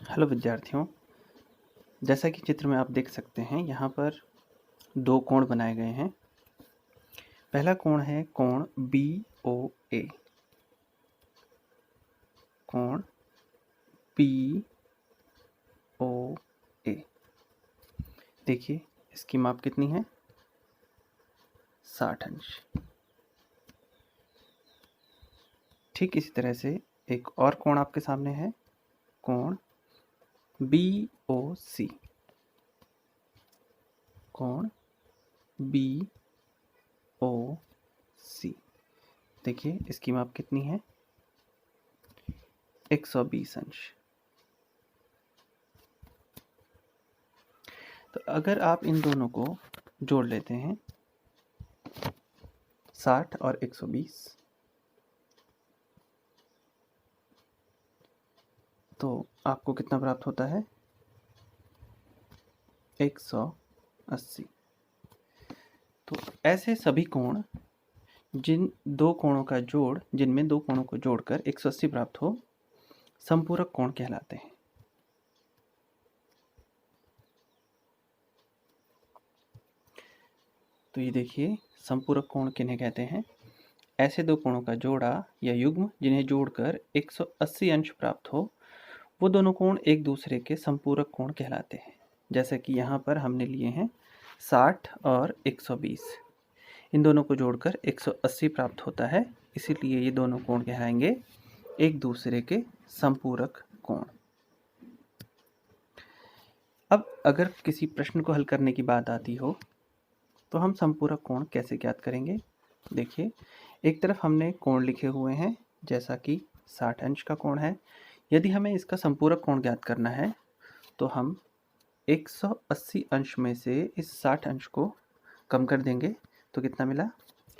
Hello विद्यार्थियों, जैसा कि चित्र में आप देख सकते हैं, यहाँ पर दो कोण बनाए गए हैं। पहला कोण है कोण BOA, कोण BOA। देखिए इसकी माप कितनी है, 60 अंश। ठीक इसी तरह से एक और कोण आपके सामने है, कोण BOC, कोण BOC। देखिए इसकी माप कितनी है, 120 अंश। तो अगर आप इन दोनों को जोड़ लेते हैं, 60 और 120, तो आपको कितना प्राप्त होता है, 180। तो ऐसे सभी कोण जिनमें दो कोणों को जोड़कर 180 प्राप्त हो, संपूरक कोण कहलाते हैं। तो ये देखिए संपूरक कोण किन्हें कहते हैं, ऐसे दो कोणों का जोड़ा या युग्म जिन्हें जोड़कर 180 अंश प्राप्त हो, वो दोनों कोण एक दूसरे के संपूरक कोण कहलाते हैं। जैसे कि यहाँ पर हमने लिए हैं 60 और 120, इन दोनों को जोड़कर 180 प्राप्त होता है, इसीलिए ये दोनों कोण कहलाएंगे एक दूसरे के संपूरक कोण। अब अगर किसी प्रश्न को हल करने की बात आती हो तो हम संपूरक कोण कैसे ज्ञात करेंगे। देखिए एक तरफ हमने कोण लिखे हुए हैं, जैसा कि 60 अंश का कोण है। यदि हमें इसका संपूरक कोण ज्ञात करना है तो हम 180 अंश में से इस 60 अंश को कम कर देंगे, तो कितना मिला,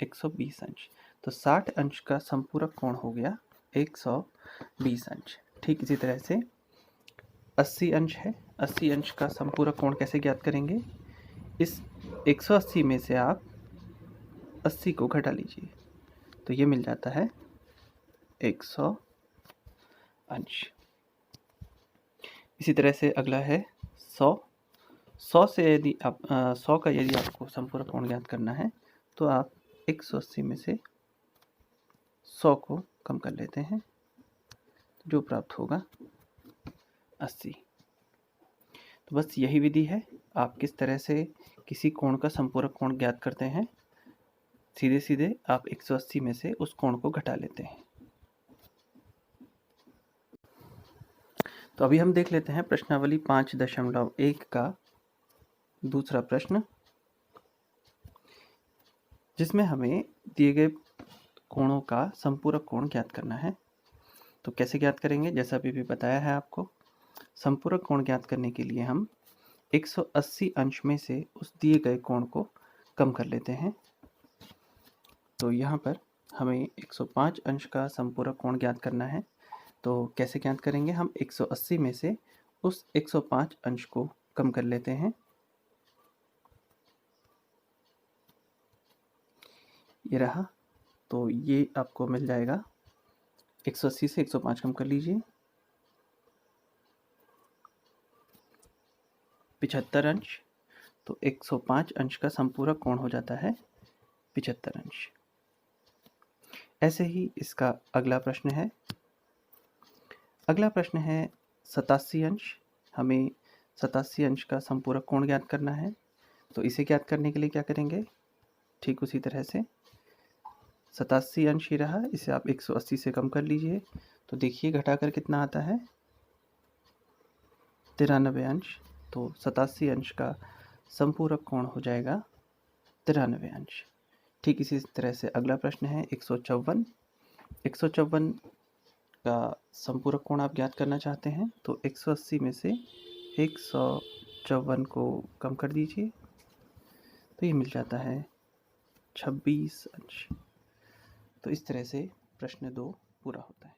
120 अंश। तो 60 अंश का संपूरक कोण हो गया 120 अंश। ठीक इसी तरह से 80 अंश है, 80 अंश का संपूरक कोण कैसे ज्ञात करेंगे, इस 180 में से आप 80 को घटा लीजिए, तो ये मिल जाता है 100 अंश। इसी तरह से अगला है 100 से यदि आप 100 का यदि आपको संपूरक कोण ज्ञात करना है तो आप 180 में से 100 को कम कर लेते हैं, जो प्राप्त होगा 80। तो बस यही विधि है, आप किस तरह से किसी कोण का संपूरक कोण ज्ञात करते हैं। सीधे सीधे आप 180 में से उस कोण को घटा लेते हैं। तो अभी हम देख लेते हैं प्रश्नावली 5.1 का दूसरा प्रश्न, जिसमें हमें दिए गए कोणों का संपूरक कोण ज्ञात करना है। तो कैसे ज्ञात करेंगे, जैसा अभी भी बताया है आपको, संपूरक कोण ज्ञात करने के लिए हम 180 अंश में से उस दिए गए कोण को कम कर लेते हैं। तो यहाँ पर हमें 105 अंश का संपूरक कोण ज्ञात करना है। तो कैसे ज्ञात करेंगे, हम 180 में से उस 105 अंश को कम कर लेते हैं। ये रहा, तो ये आपको मिल जाएगा, 180 से 105 कम कर लीजिए, 75 अंश। तो 105 अंश का संपूरक कोण हो जाता है 75 अंश। ऐसे ही इसका अगला प्रश्न है, अगला प्रश्न है 87 अंश। हमें 87 अंश का संपूरक कोण ज्ञात करना है। तो इसे ज्ञात करने के लिए क्या करेंगे, ठीक उसी तरह से 87 अंश ही रहा, इसे आप 180 से कम कर लीजिए, तो देखिए घटाकर कितना आता है, 93 अंश। तो 87 अंश का संपूरक कोण हो जाएगा 93 अंश। ठीक इसी तरह से अगला प्रश्न है 154। 154 का संपूरक कोण आप ज्ञात करना चाहते हैं, तो 180 में से 154 को कम कर दीजिए, तो ये मिल जाता है 26 अंश। तो इस तरह से प्रश्न 2 पूरा होता है।